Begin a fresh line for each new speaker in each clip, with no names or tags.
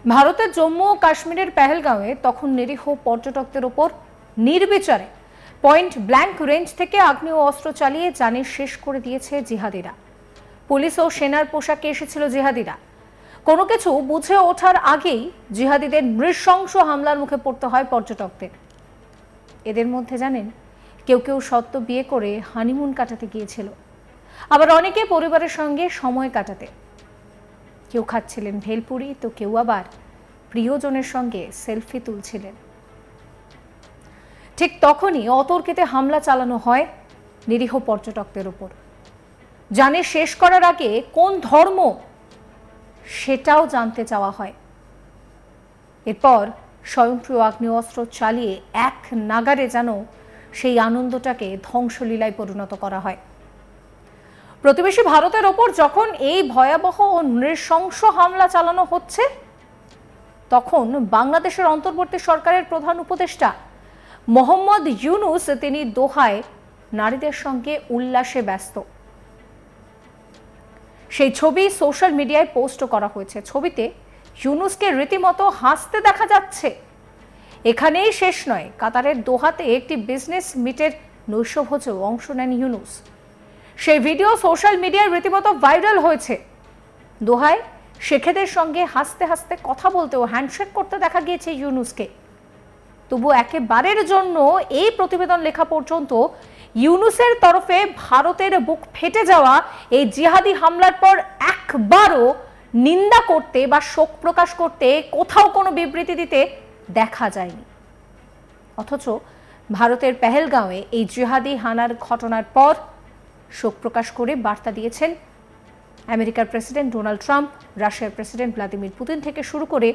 ভারতের জম্মু ও কাশ্মীরের পেহেলগাঁওয়ে তখন নিরীহ পর্যটকদের ওপর নির্বিচারে পয়েন্ট ব্ল্যাঙ্ক রেঞ্জ থেকে আগ্নেয় অস্ত্র চালিয়ে জানে শেষ করে দিয়েছে জিহাদিরা। পুলিশ ও সেনার পোশাকে এসেছিল জিহাদিরা। কোনো কিছু বুঝে ওঠার আগেই জিহাদিদের নৃশংস হামলার মুখে পড়তে হয় পর্যটকদের। এদের মধ্যে জানেন, কেউ কেউ সদ্য বিয়ে করে হানিমুন কাটাতে গিয়েছিল, আবার অনেকে পরিবারের সঙ্গে সময় কাটাতে। কেউ খাচ্ছিলেন ভেলপুরি, তো কেউ আবার প্রিয়জনের সঙ্গে সেলফি তুলছিলেন। ঠিক তখনই অতর্কিতে হামলা চালানো হয় নিরীহ পর্যটকদের উপর। জানে শেষ করার আগে কোন ধর্ম সেটাও জানতে চাওয়া হয়। এরপর স্বয়ংক্রিয় আগ্নেয়াস্ত্র চালিয়ে এক নাগারে যেন সেই আনন্দটাকে ধ্বংসলীলায় পরিণত করা হয়। প্রতিবেশী ভারতের ওপর যখন এই ভয়াবহ ও নৃশংস হামলা চালানো হচ্ছে, তখন বাংলাদেশের অন্তর্বর্তী সরকারের প্রধান উপদেষ্টা মোহাম্মদ ইউনুস তিনি দোহায় নারীদের সঙ্গে উল্লাসে ব্যস্ত। সেই ছবি সোশ্যাল মিডিয়ায় পোস্ট করা হয়েছে। ছবিতে ইউনুসকে রীতিমতো হাসতে দেখা যাচ্ছে। এখানেই শেষ নয়, কাতারের দোহাতে একটি বিজনেস মিটের নৈশভোজেও অংশ নেন ইউনুস। সেই ভিডিও সোশ্যাল মিডিয়ায় রীতিমতো ভাইরাল হয়েছে। দোহায় শেখেদের সঙ্গে হাসতে হাসতে কথা বলতে ও হ্যান্ডশেক করতে দেখা গিয়েছে ইউনুসকে। তবু একেবারের জন্য এই প্রতিবেদন লেখা পর্যন্ত ইউনুসের তরফে ভারতের বুক ফেটে যাওয়া এই জিহাদি হামলার পর একবারও নিন্দা করতে বা শোক প্রকাশ করতে, কোথাও কোনো বিবৃতি দিতে দেখা যায়নি। অথচ ভারতের পেহেলগাঁওয়ে এই জিহাদি হানার ঘটনার পর শোক প্রকাশ করে বার্তা দিয়েছেন আমেরিকার প্রেসিডেন্ট ডোনাল্ড ট্রাম্প, রাশিয়ার প্রেসিডেন্ট ভ্লাদিমির পুতিন থেকে শুরু করে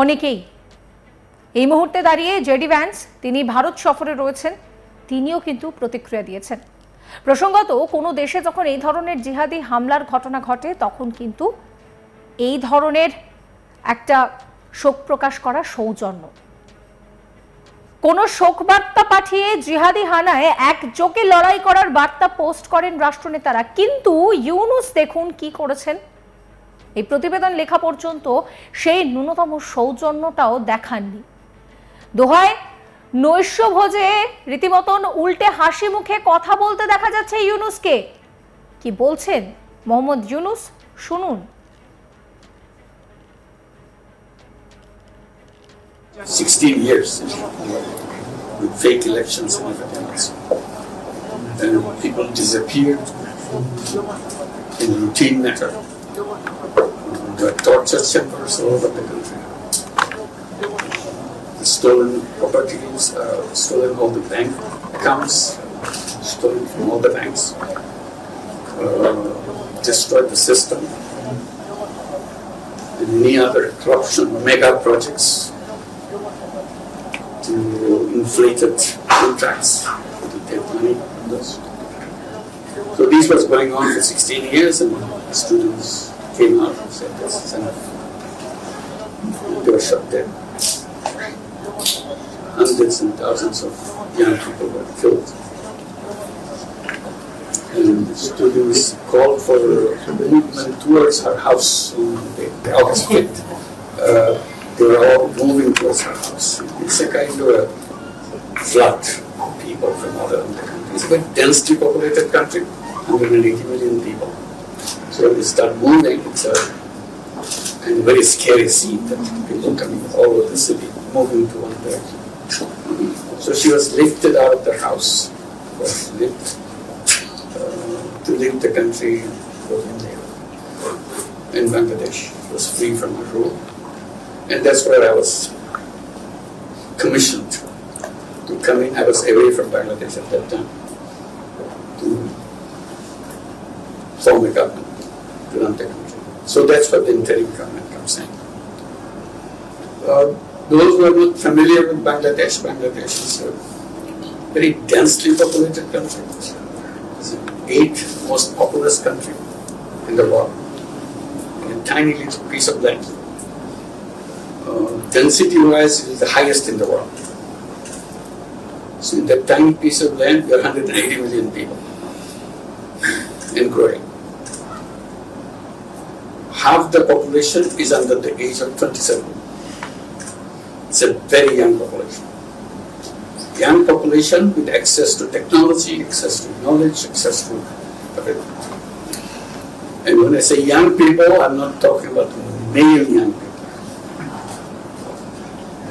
অনেকেই। এই মুহূর্তে দাঁড়িয়ে জেডি ভ্যান্স, তিনি ভারত সফরে রয়েছেন, তিনিও কিন্তু প্রতিক্রিয়া দিয়েছেন। প্রসঙ্গত, কোনো দেশে যখন এই ধরনের জিহাদি হামলার ঘটনা ঘটে, তখন কিন্তু এই ধরনের একটা শোক প্রকাশ করা সৌজন্য। কোন শোক বার্তা পাঠিয়ে জিহাদি হানায় একযোগে লড়াই করার বার্তা পোস্ট করেন রাষ্ট্রনেতারা, কিন্তু ইউনুস দেখুন কি করেছেন। এই প্রতিবেদন লেখা পর্যন্ত সেই ন্যূনতম সৌজন্যটাও দেখাননি। দোহায় নৈশভোজে রীতিমতন উল্টে হাসি মুখে কথা বলতে দেখা যাচ্ছে ইউনুসকে। কি বলছেন মোহাম্মদ ইউনুস, শুনুন।
16 years with fake elections and everything else. And people disappeared in routine matter. There were torture chambers all over the country. Stolen properties, stolen all the bank accounts, stolen from all the banks, destroyed the system, and any other corruption, mega projects, to inflated contracts to take money from those. So this was going on for 16 years, and students came out and said, this is enough. They were shot dead. Hundreds and thousands of young people were killed. And the students called for a movement towards her house on the August 5th. They were all moving towards her house. It's a kind of a flood of people from all around the country. It's a very densely populated country, 180 million people. So when they start moving, it's a very scary scene that people coming all over the city, moving to one direction. So she was lifted out of the house, was lifted to leave the country in Bangladesh. She was free from her rule. And that's where I was commissioned to come in. I was away from Bangladesh at that time to form a government, to run the country. So that's what the interim government comes in. Those who are not familiar with Bangladesh, Bangladesh is a very densely populated country. It's the 8th most populous country in the world. A tiny little piece of land. Density-wise, it is the highest in the world. So in that tiny piece of land, we are 180 million people and growing. half the population is under the age of 27. It's a very young population. Young population with access to technology, access to knowledge, access to everything. And when I say young people, I'm not talking about male young people.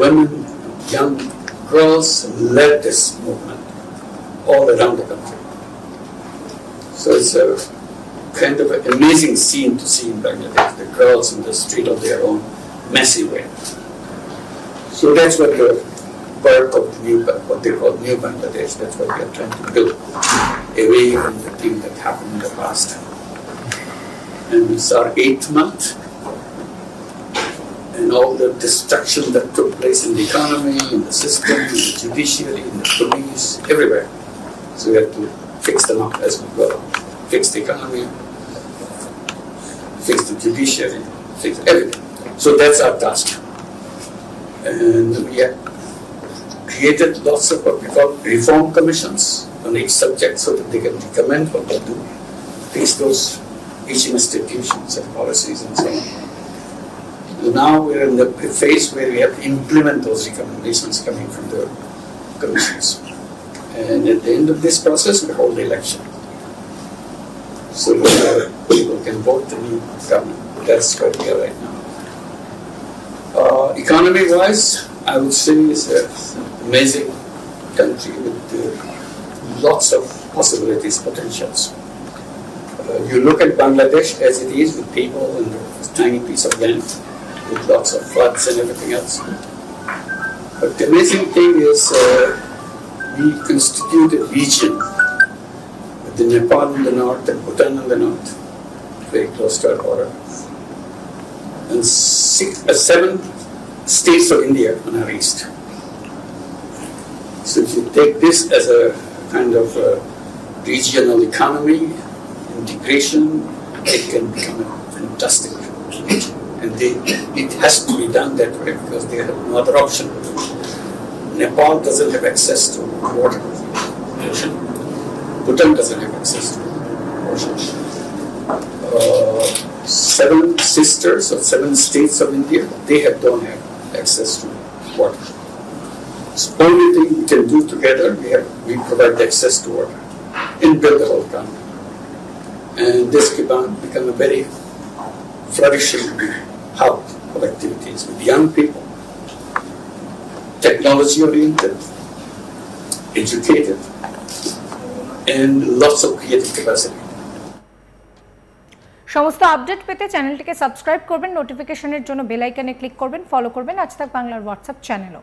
Women, young girls led this movement all around the country. So it's a kind of an amazing scene to see in Bangladesh, the girls in the street of their own massive way. So that's what the birth of the new, what they call new Bangladesh, that's what we are trying to build, away from the thing that happened in the past. And it's our 8th month, and all the destruction that took place in the economy, in the system, in the judiciary, in the police, everywhere. So we have to fix them up as we go. Fix the economy, fix the judiciary, fix everything. So that's our task. And we have created lots of what we call reform commissions on each subject so that they can recommend what to do, fix those each institutions and policies and so on. Now we're in the phase where we have to implement those recommendations coming from the commissions. And at the end of this process, we hold the election. So that people can vote the new government. That's where we are right now. Economy-wise, I would say it's an amazing country with lots of possibilities, potentials. You look at Bangladesh as it is, with people and a tiny piece of land, with lots of floods and everything else. But the amazing thing is we constitute a region with the Nepal in the north and Bhutan in the north, very close to our border, and 7 states of India on our east. So if you take this as a kind of regional economy, integration, it can become a fantastic region. And it has to be done that way because they have no other option. Nepal doesn't have access to water, ocean. Bhutan doesn't have access to ocean. 7 sisters or 7 states of India, they don't have access to water. So only thing we can do together, we provide access to water and build the whole country. And this can become a very flourishing hub of activities with young people, technology-oriented, educated, and lots of creative capacity.
সমস্ত update পেতে চ্যানেলটিকে subscribe করবেন, নোটিফিকেশনের জন্য bell আইকনে click করবেন, follow করবেন আজ তাক বাংলার হোয়াটসঅ্যাপ চ্যানেলও।